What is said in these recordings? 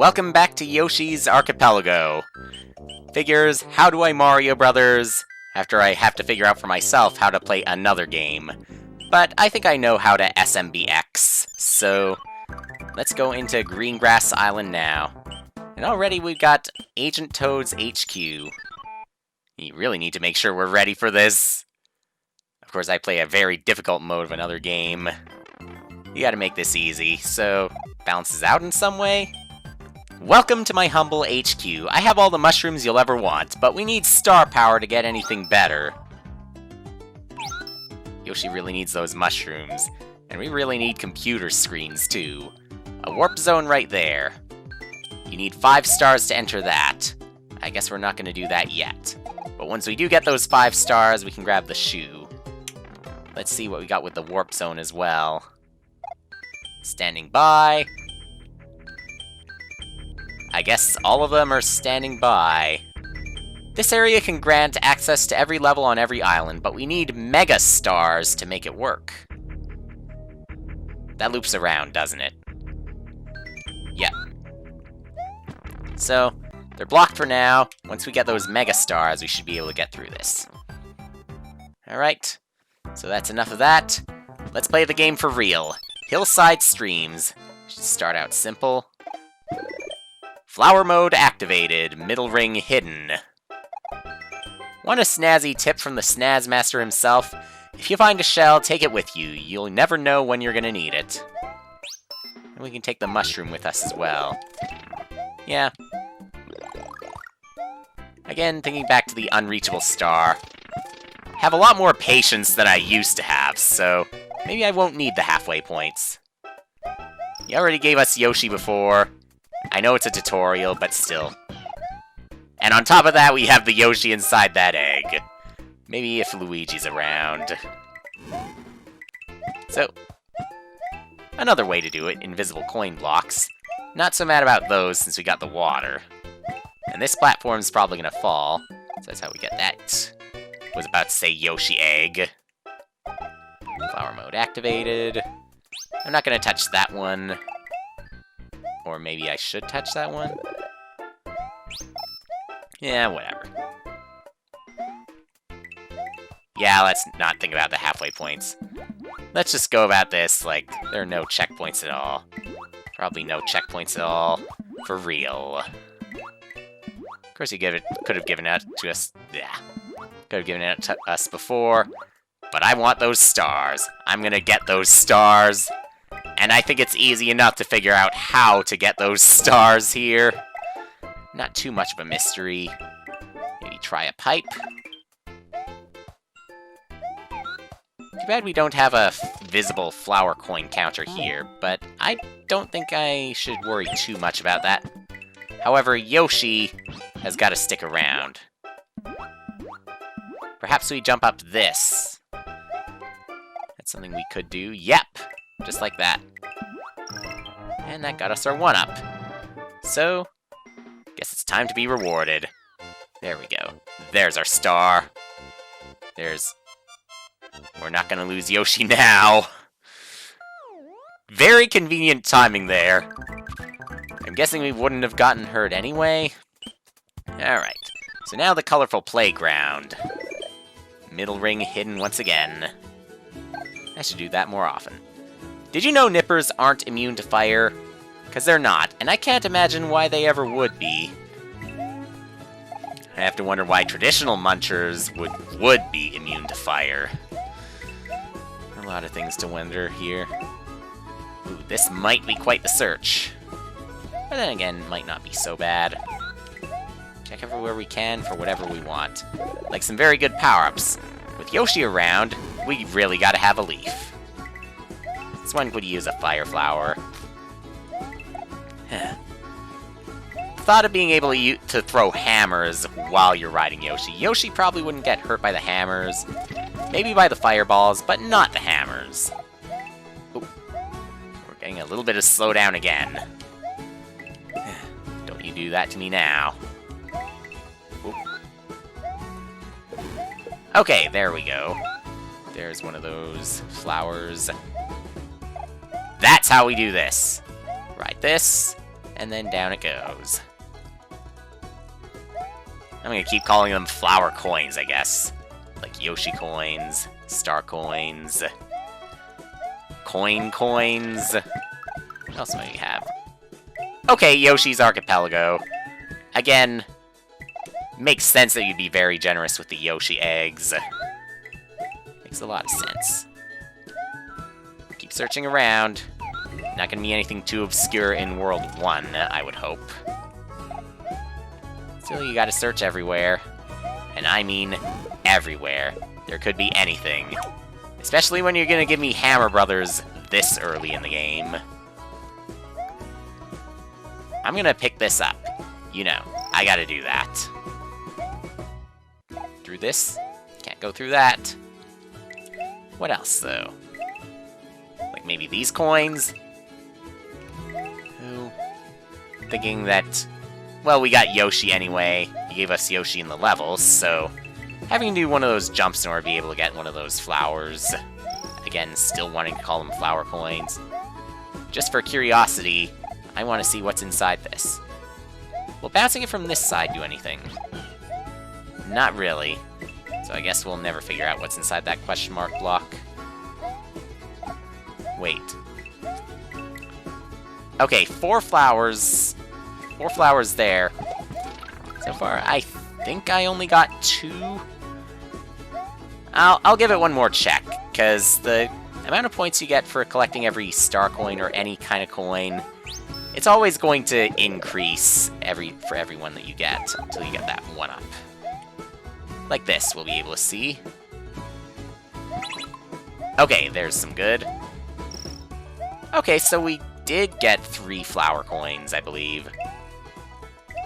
welcome back to Yoshi's Archipelago. Figures, how do I Mario Brothers? After I have to figure out for myself how to play another game. But I think I know how to SMBX, so let's go into Greengrass Island now. And already we've got Agent Toad's HQ. You really need to make sure we're ready for this. Of course, I play a very difficult mode of another game. You gotta make this easy, so balances out in some way. Welcome to my humble HQ. I have all the mushrooms you'll ever want, but we need star power to get anything better. Yoshi really needs those mushrooms, and we really need computer screens too. A warp zone right there. You need 5 stars to enter that. I guess we're not gonna do that yet. But once we do get those 5 stars, we can grab the shoe. Let's see what we got with the warp zone as well. Standing by. I guess all of them are standing by. This area can grant access to every level on every island, but we need mega stars to make it work. That loops around, doesn't it? Yep. So, they're blocked for now. Once we get those mega stars, we should be able to get through this. Alright, so that's enough of that. Let's play the game for real. Hillside streams. Should start out simple. Flower mode activated, middle ring hidden. Want a snazzy tip from the Snaz Master himself? If you find a shell, take it with you. You'll never know when you're gonna need it. And we can take the mushroom with us as well. Yeah. Again, thinking back to the unreachable star. Have a lot more patience than I used to have, so maybe I won't need the halfway points. You already gave us Yoshi before. I know it's a tutorial, but still. And on top of that, we have the Yoshi inside that egg. Maybe if Luigi's around. So, another way to do it, invisible coin blocks. Not so mad about those since we got the water. And this platform's probably gonna fall, so that's how we get that. Was about to say Yoshi egg. Flower mode activated. I'm not gonna touch that one. Or maybe I should touch that one? Yeah, whatever. Yeah, let's not think about the halfway points. Let's just go about this like there are no checkpoints at all. Probably no checkpoints at all. For real. Of course, you could have given it to us. Yeah. Could have given it to us before. But I want those stars. I'm gonna get those stars. And I think it's easy enough to figure out how to get those stars here. Not too much of a mystery. Maybe try a pipe. Too bad we don't have a visible flower coin counter here, but I don't think I should worry too much about that. However, Yoshi has got to stick around. Perhaps we jump up this. That's something we could do. Yep! Just like that. And that got us our 1-up. So, guess it's time to be rewarded. There we go. There's our star. We're not gonna lose Yoshi now. Very convenient timing there. I'm guessing we wouldn't have gotten hurt anyway. Alright. So now the colorful playground. Middle ring hidden once again. I should do that more often. Did you know nippers aren't immune to fire? Because they're not, and I can't imagine why they ever would be. I have to wonder why traditional munchers would be immune to fire. A lot of things to wonder here. Ooh, this might be quite the search. But then again, might not be so bad. Check everywhere we can for whatever we want. Like some very good power-ups. With Yoshi around, we really gotta have a leaf. This one could use a fire flower. Thought of being able to throw hammers while you're riding Yoshi. Yoshi probably wouldn't get hurt by the hammers. Maybe by the fireballs, but not the hammers. Ooh. We're getting a little bit of slowdown again. Don't you do that to me now. Ooh. Okay, there we go. There's one of those flowers. That's how we do this. Ride this, and then down it goes. I'm gonna keep calling them flower coins, I guess. Like Yoshi coins, star coins, coins. What else might we have? Okay, Yoshi's Archipelago. Again, makes sense that you'd be very generous with the Yoshi eggs. Makes a lot of sense. Keep searching around. Not gonna be anything too obscure in World 1, I would hope. Still, you gotta search everywhere. And I mean everywhere. There could be anything. Especially when you're gonna give me Hammer Brothers this early in the game. I'm gonna pick this up. You know, I gotta do that. Through this? Can't go through that. What else, though? Like maybe these coins? Ooh. Thinking that... Well, we got Yoshi anyway. He gave us Yoshi in the levels, so... Having to do one of those jumps in order to be able to get one of those flowers. Again, still wanting to call them flower coins. Just for curiosity, I want to see what's inside this. Will bouncing it from this side do anything? Not really. So I guess we'll never figure out what's inside that question mark block. Wait. Okay, 4 flowers. 4 flowers there. So far, I think I only got 2. I'll give it one more check, because the amount of points you get for collecting every star coin or any kind of coin, it's always going to increase for every one that you get until you get that 1-up. Like this, we'll be able to see. Okay, there's some good. Okay, so we did get 3 flower coins, I believe.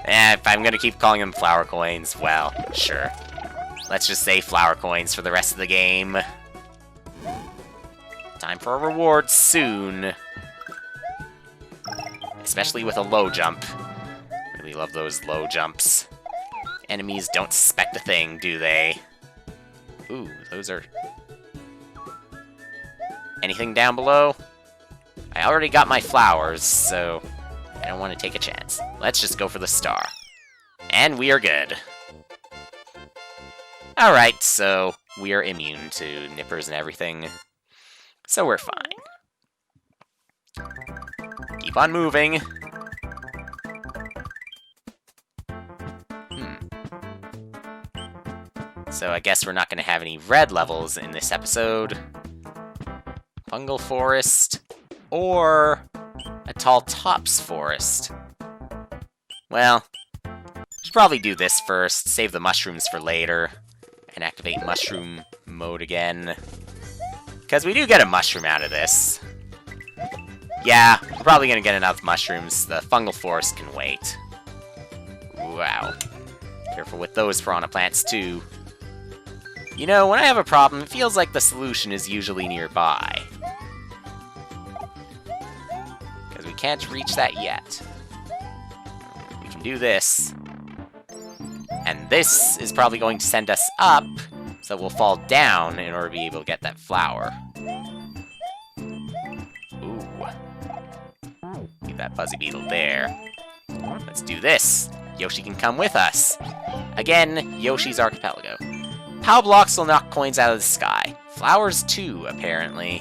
If I'm gonna keep calling them flower coins, well, sure. Let's just say flower coins for the rest of the game. Time for a reward soon. Especially with a low jump. Really love those low jumps. Enemies don't suspect a thing, do they? Ooh, those are... Anything down below? I already got my flowers, so I don't want to take a chance. Let's just go for the star. And we are good. Alright, so we are immune to nippers and everything. So we're fine. Keep on moving. So I guess we're not going to have any red levels in this episode. Fungal Forest, or a Tall Tops Forest. Well, should probably do this first, save the mushrooms for later, and activate mushroom mode again. Because we do get a mushroom out of this. Yeah, we're probably going to get enough mushrooms. The Fungal Forest can wait. Wow. Careful with those piranha plants, too. You know, when I have a problem, it feels like the solution is usually nearby. Because we can't reach that yet. We can do this. And this is probably going to send us up, so we'll fall down in order to be able to get that flower. Ooh. Leave that fuzzy beetle there. Let's do this. Yoshi can come with us. Again, Yoshi's Archipelago. Pow blocks will knock coins out of the sky. Flowers too, apparently.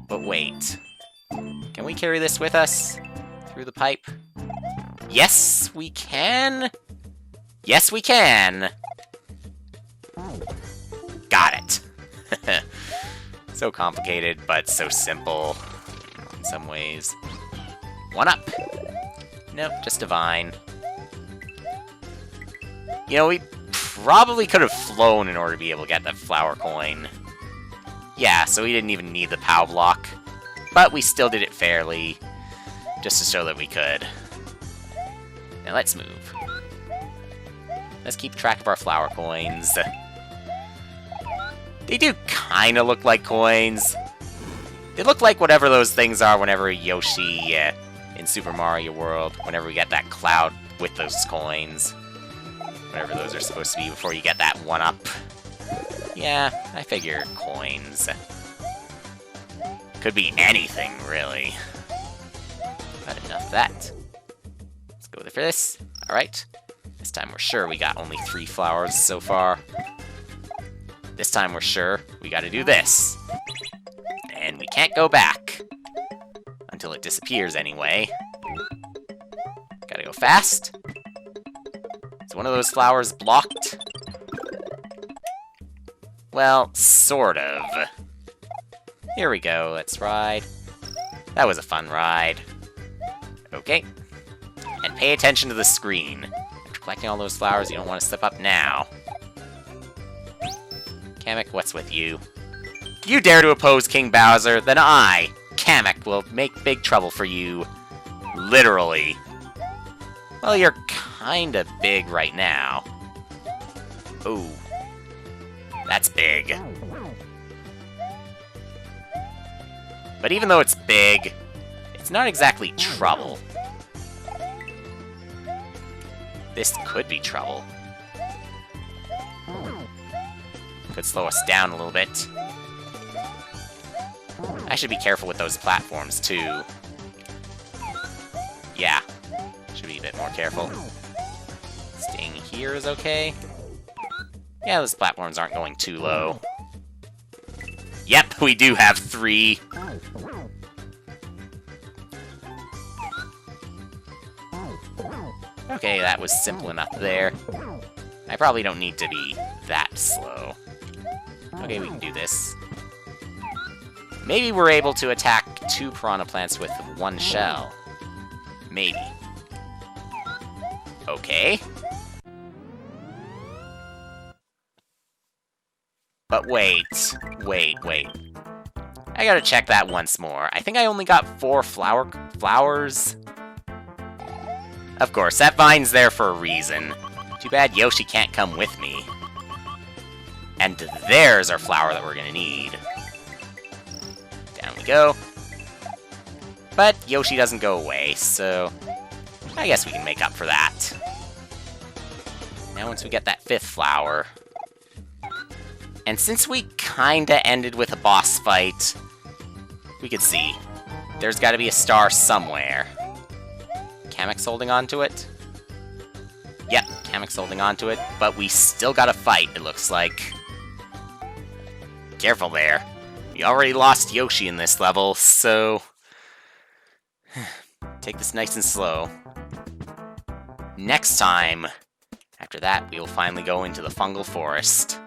But wait. Can we carry this with us? Through the pipe? Yes, we can! Yes, we can! Got it! So complicated, but so simple. In some ways. 1-up! Nope, just divine. You know, we probably could have flown in order to be able to get that flower coin. Yeah, so we didn't even need the POW block. But we still did it fairly, just to show that we could. Now let's move. Let's keep track of our flower coins. They do kind of look like coins. They look like whatever those things are whenever Yoshi in Super Mario World, whenever we get that cloud with those coins. Whatever those are supposed to be before you get that 1-up. Yeah, I figure coins. Could be anything, really. But enough of that. Let's go for this. Alright. This time we're sure we got only 3 flowers so far. This time we're sure we gotta do this. And we can't go back. Until it disappears, anyway. Gotta go fast. Is one of those flowers blocked? Well, sort of. Here we go, let's ride. That was a fun ride. Okay. And pay attention to the screen. After collecting all those flowers, you don't want to slip up now. Kamek, what's with you? You dare to oppose King Bowser, then I, Kamek, will make big trouble for you. Literally. Well, you're kinda big right now. Ooh. That's big. But even though it's big, it's not exactly trouble. This could be trouble. Could slow us down a little bit. I should be careful with those platforms, too. Yeah. Should be a bit more careful. Staying here is okay. Yeah, those platforms aren't going too low. Yep, we do have 3. Okay, that was simple enough there. I probably don't need to be that slow. Okay, we can do this. Maybe we're able to attack 2 piranha plants with 1 shell. Maybe. Okay. But wait. I gotta check that once more. I think I only got 4 flowers. Of course, that vine's there for a reason. Too bad Yoshi can't come with me. And there's our flower that we're gonna need. Down we go. But Yoshi doesn't go away, so I guess we can make up for that. Now once we get that 5th flower. And since we kinda ended with a boss fight, we could see. There's gotta be a star somewhere. Kamek's holding on to it? Yep, Kamek's holding on to it, but we still gotta fight, it looks like. Careful there. We already lost Yoshi in this level, so take this nice and slow. Next time, after that, we will finally go into the fungal forest.